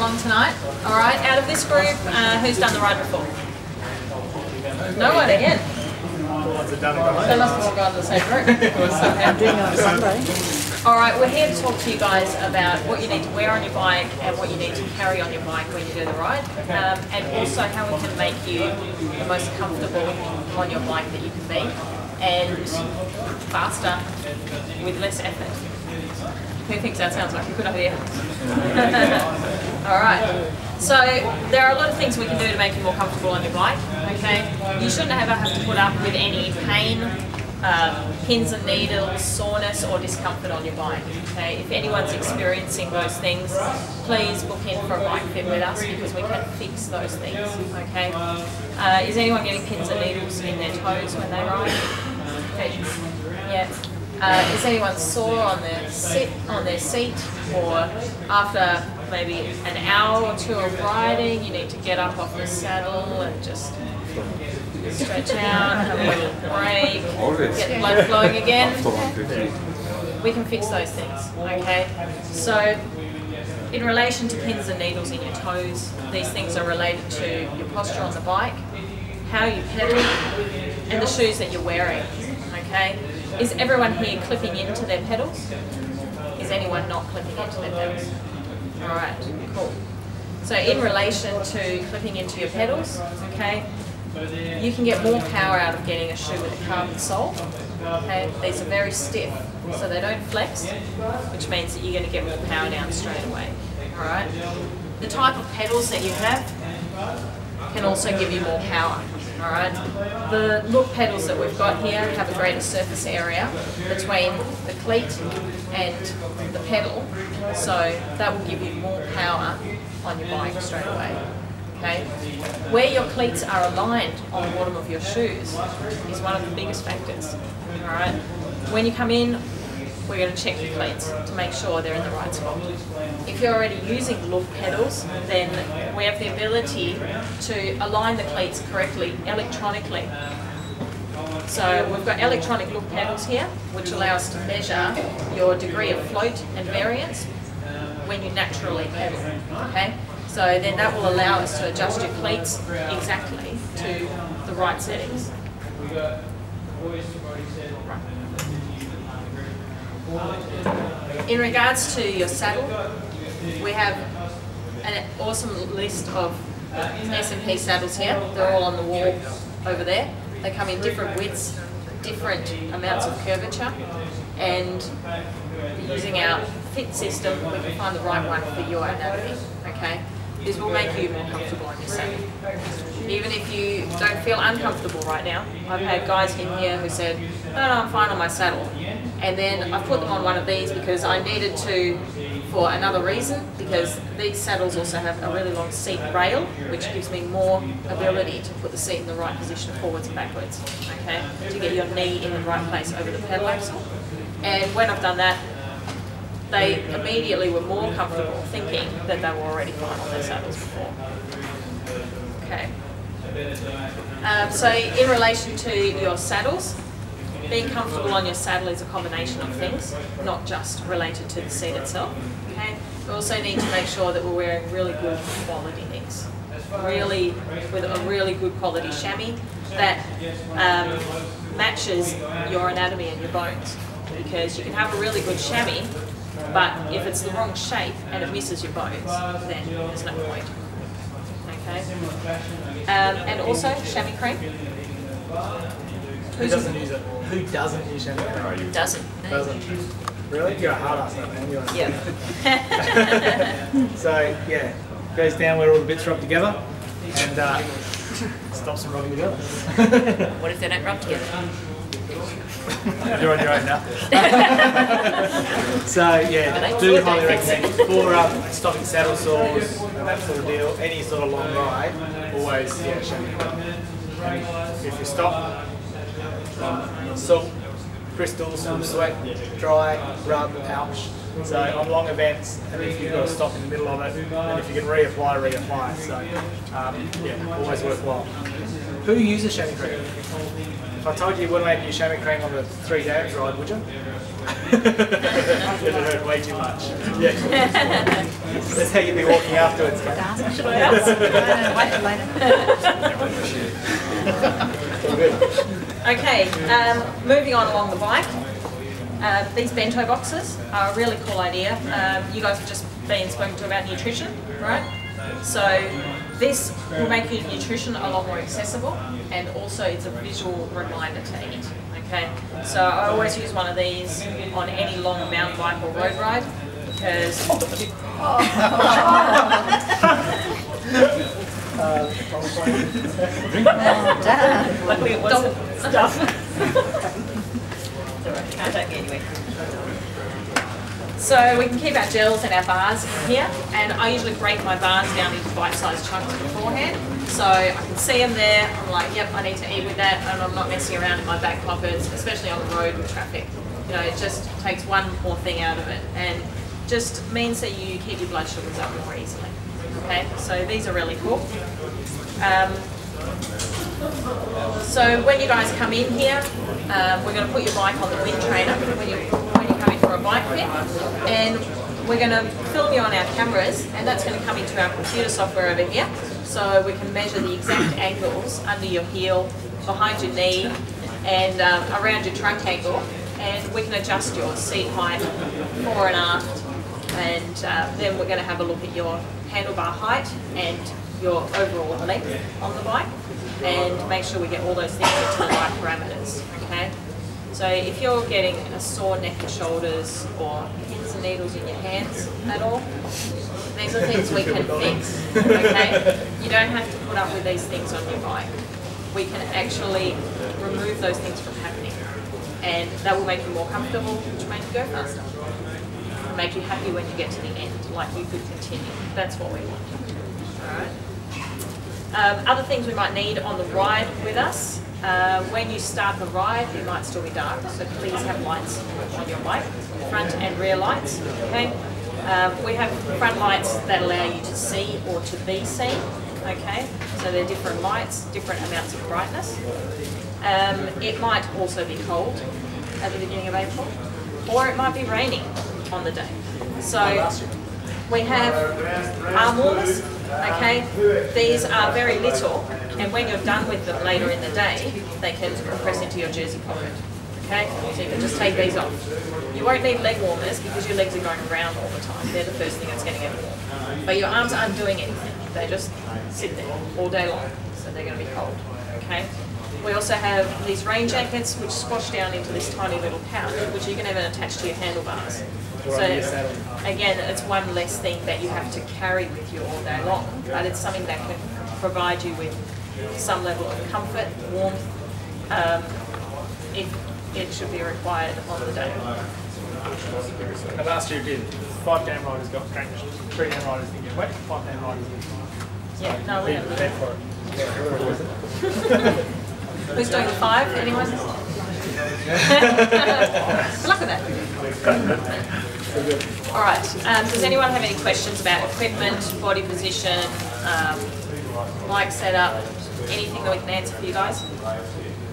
along tonight. All right, out of this group, who's done the ride before? No one again. They must have all gone to the same group. I'm doing it on Sunday. All right, we're here to talk to you guys about what you need to wear on your bike and what you need to carry on your bike when you do the ride, and also how we can make you the most comfortable on your bike that you can be, and faster with less effort. Who thinks that sounds like a good idea? All right. So there are a lot of things we can do to make you more comfortable on your bike. Okay. You shouldn't ever have to put up with any pain, pins and needles, soreness, or discomfort on your bike. Okay. If anyone's experiencing those things, please book in for a bike fit with us because we can fix those things. Okay. Is anyone getting pins and needles in their toes when they ride? Okay. Yeah. Is anyone sore on their seat or after maybe an hour or two of riding you need to get up off the saddle and just stretch out, have a little break, get the blood flowing again? We can fix those things, okay? So in relation to pins and needles in your toes, these things are related to your posture on the bike, how you pedal, and the shoes that you're wearing, okay? Is everyone here clipping into their pedals? Is anyone not clipping into their pedals? Alright, cool. So in relation to clipping into your pedals, okay, you can get more power out of getting a shoe with a carbon sole. Okay, these are very stiff, so they don't flex, which means that you're going to get more power down straight away. Alright. The type of pedals that you have can also give you more power. Alright, the look pedals that we've got here have a greater surface area between the cleat and the pedal, so that will give you more power on your bike straight away. Okay, where your cleats are aligned on the bottom of your shoes is one of the biggest factors. Alright, when you come in, we're going to check your cleats to make sure they're in the right spot. If you're already using look pedals, then we have the ability to align the cleats correctly electronically. So we've got electronic look pedals here, which allow us to measure your degree of float and variance when you naturally pedal. Okay? So then that will allow us to adjust your cleats exactly to the right settings. In regards to your saddle, we have an awesome list of S&P saddles here. They're all on the wall over there. They come in different widths, different amounts of curvature, and using our fit system, we can find the right one for your anatomy. Okay? This will make you more comfortable on your saddle. Even if you don't feel uncomfortable right now, I've had guys in here who said, no, I'm fine on my saddle. And then I put them on one of these because I needed to, for another reason, because these saddles also have a really long seat rail, which gives me more ability to put the seat in the right position forwards and backwards, okay, to get your knee in the right place over the pedal axle. And when I've done that, they immediately were more comfortable thinking that they were already fine on their saddles before. Okay. So in relation to your saddles, being comfortable on your saddle is a combination of things, not just related to the seat itself. Okay. We also need to make sure that we're wearing really good quality things, with a really good quality chamois that matches your anatomy and your bones. Because you can have a really good chamois, but if it's the wrong shape and it misses your bones, then there's no point. Okay. And also chamois cream. Who doesn't use it? Who doesn't use chamois cream? Doesn't. Really? You're a hard ass, man. Yeah. So yeah, goes down where all the bits rub together and stops them rubbing together. What if they don't rub together? You're on your own now. So yeah, do highly recommend for stopping saddle sores and that sort of deal. Any sort of long ride, always chamois. If you stop, salt, crystals from sweat, dry, rub, ouch. So on long events, and if you've got to stop in the middle of it, and if you can reapply, reapply. So yeah, always worthwhile. Who uses chamois cream? If I told you you wouldn't make your chamois cream on the 3 Dams ride, would you? It hurt way too much. Yeah. That's how you'll be walking afterwards, Kat. Should I ask? Okay, moving on along the bike. These bento boxes are a really cool idea. You guys have just been spoken to about nutrition, right? So this will make your nutrition a lot more accessible, and also it's a visual reminder to eat. Okay, so I always use one of these on any long mountain bike or road ride because luckily it wasn't stuff. Can't take it anyway. So we can keep our gels and our bars in here, and I usually break my bars down into bite-sized chunks beforehand, so I can see them there. I'm like, yep, I need to eat with that, and I'm not messing around in my back pockets, especially on the road with traffic. You know, it just takes one more thing out of it, and just means that you keep your blood sugars up more easily. Okay, so these are really cool. So when you guys come in here, we're going to put your bike on the wind trainer when you come in for a bike fit, and we're going to film you on our cameras, and that's going to come into our computer software over here, so we can measure the exact angles under your heel, behind your knee, and around your trunk angle, and we can adjust your seat height fore and aft, and then we're going to have a look at your handlebar height and your overall length on the bike, and make sure we get all those things into the right parameters. Okay, so if you're getting a sore neck and shoulders or pins and needles in your hands at all, these are things we can fix. Okay, you don't have to put up with these things on your bike. We can actually remove those things from happening, and that will make you more comfortable, which will make you go faster, and make you happy when you get to the end, like you could continue. That's what we want. All right. Other things we might need on the ride with us. When you start the ride, it might still be dark, so please have lights on your bike, front and rear lights. Okay, we have front lights that allow you to see or to be seen. Okay, so they're different lights, different amounts of brightness. It might also be cold at the beginning of April, or it might be raining on the day. So we have arm warmers. Okay, these are very little, and when you're done with them later in the day, they can compress into your jersey pocket. Okay, so you can just take these off. You won't need leg warmers because your legs are going around all the time. They're the first thing that's going to get warm. But your arms aren't doing anything. They just sit there all day long, so they're going to be cold. Okay. We also have these rain jackets which squash down into this tiny little pouch, which you can even attach to your handlebars. So again, it's one less thing that you have to carry with you all day long, but it's something that can provide you with some level of comfort, warmth, if it should be required on the day. And last year did 5 dam riders got drenched, 3 dam riders didn't get wet, 5 dam riders did. Yeah, no, we don't. Bed for it. Who's doing 5? Anyone? Good luck with that. Alright, does anyone have any questions about equipment, body position, bike setup, anything that we can answer for you guys?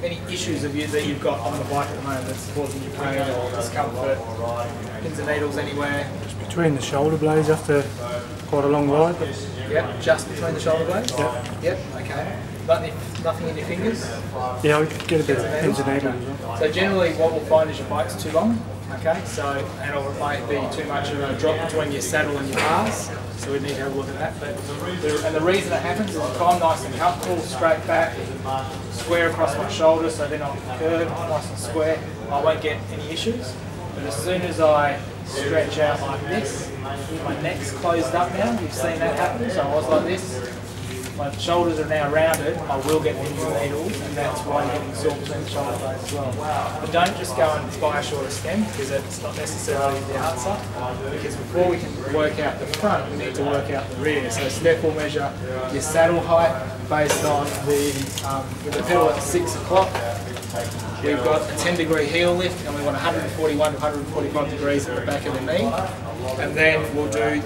Any issues that you've got on the bike at the moment that's causing you pain or discomfort, pins and needles anywhere? Just between the shoulder blades after quite a long ride. Yep, just between the shoulder blades? Yep. Yep, okay. Nothing in your fingers? Yeah, I get a bit of pins and needles. So generally what we'll find is your bike's too long, okay? So, and or it might be too much of a drop between your saddle and your bars, so we need to have a look at that. And the reason it happens is if I'm nice and comfortable, straight back, square across my shoulder so they're not curved, nice and square, I won't get any issues. But as soon as I stretch out like this, my neck's closed up now, you've seen that happen, so I was like this. My shoulders are now rounded, I will get pins and needles, and that's why you're getting sore between the shoulder blades as well. But don't just go and buy a shorter stem, because it's not necessarily the answer. Because before we can work out the front, we need to work out the rear. So Steph will measure your saddle height based on with the pedal at 6 o'clock. We've got a 10-degree heel lift, and we want 141 to 145 degrees at the back of the knee. And then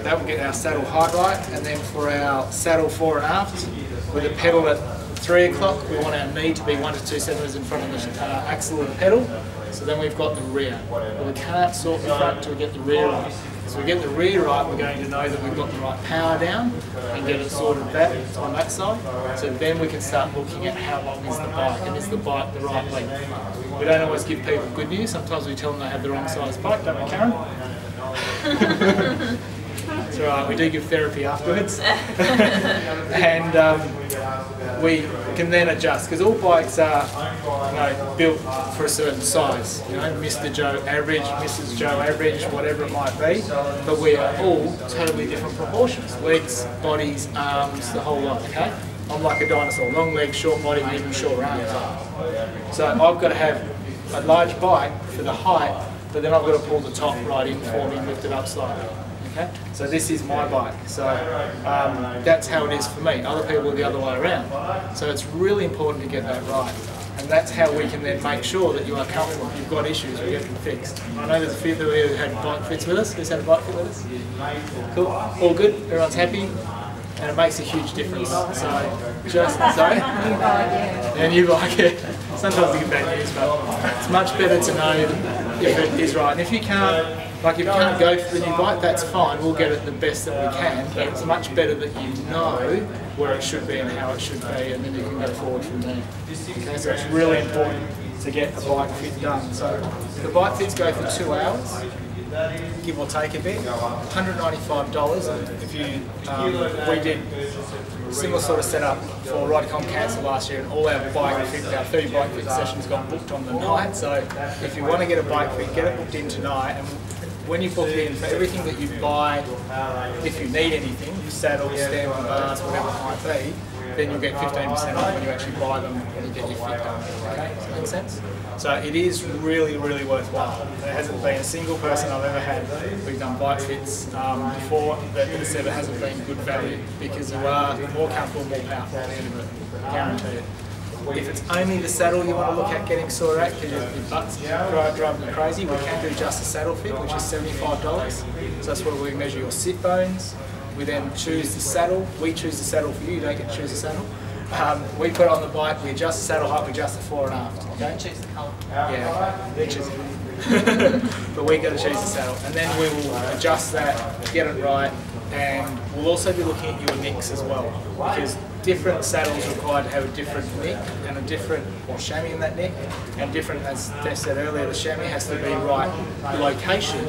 that will get our saddle height right, and then for our saddle fore and aft, with the pedal at 3 o'clock, we want our knee to be 1 to 2 centimetres in front of the axle of the pedal. So then we've got the rear. But we can't sort the front till we get the rear right. So we get the rear right, we're going to know that we've got the right power down and get it sorted that on that side. So then we can start looking at how long is the bike and is the bike the right length. We don't always give people good news. Sometimes we tell them they have the wrong size bike, don't we, Karen? That's right, we do give therapy afterwards. And we can then adjust, because all bikes are built for a certain size. Mr. Joe average, Mrs. Joe average, whatever it might be. But we are all totally different proportions. Legs, bodies, arms, the whole lot, okay? I'm like a dinosaur, long legs, short body, even short arms. So I've got to have a large bike for the height, but then I've got to pull the top right in for me and lift it up slightly. Okay? So this is my bike. So that's how it is for me. Other people are the other way around. So it's really important to get that right. And that's how we can then make sure that you are comfortable. If you've got issues, we get them fixed. I know there's a few people who had bike fits with us. Who's had a bike fit with us? Cool. All good? Everyone's happy? And it makes a huge difference. So just sorry. And you bike it. Sometimes you get bad news, but it's much better to know if it is right. And if you can't, like if you can't go for the new bike, that's fine. We'll get it the best that we can. But it's much better that you know where it should be and how it should be, and then you can go forward from there. Okay, so it's really important to get a bike fit done. So the bike fits go for 2 hours. Give or take a bit, $195. If you, we did similar sort of setup for Ridecom Cancer last year, and all our bike fit, our 30 bike fit sessions got booked on the night. So if you want to get a bike fit, get it booked in tonight. And when you book it in, for everything that you buy, if you need anything, saddles, stamp, bars, whatever it might be, then you'll get 15% off when you actually buy them and you get your fit done. Okay, does that make sense? So it is really, really worthwhile. There hasn't been a single person I've ever had who's done bike fits before that has said it hasn't been good value, because you are more comfortable, more powerful at the end of it, I guarantee it. If it's only the saddle you want to look at getting sore at because your butt's driving you crazy, we can do just a saddle fit, which is $75. So that's where we measure your sit bones. We then choose the saddle. We choose the saddle for you. You don't get to choose the saddle. We put it on the bike. We adjust the saddle height. We adjust the fore and aft. Okay. Choose the colour. Yeah. Okay. Choose it. But we got to choose the saddle, and then we will adjust that, get it right, and we'll also be looking at your nicks as well, because different saddles require to have a different nick and a different chamois in that nick, and different, as Steph said earlier, the chamois has to be right location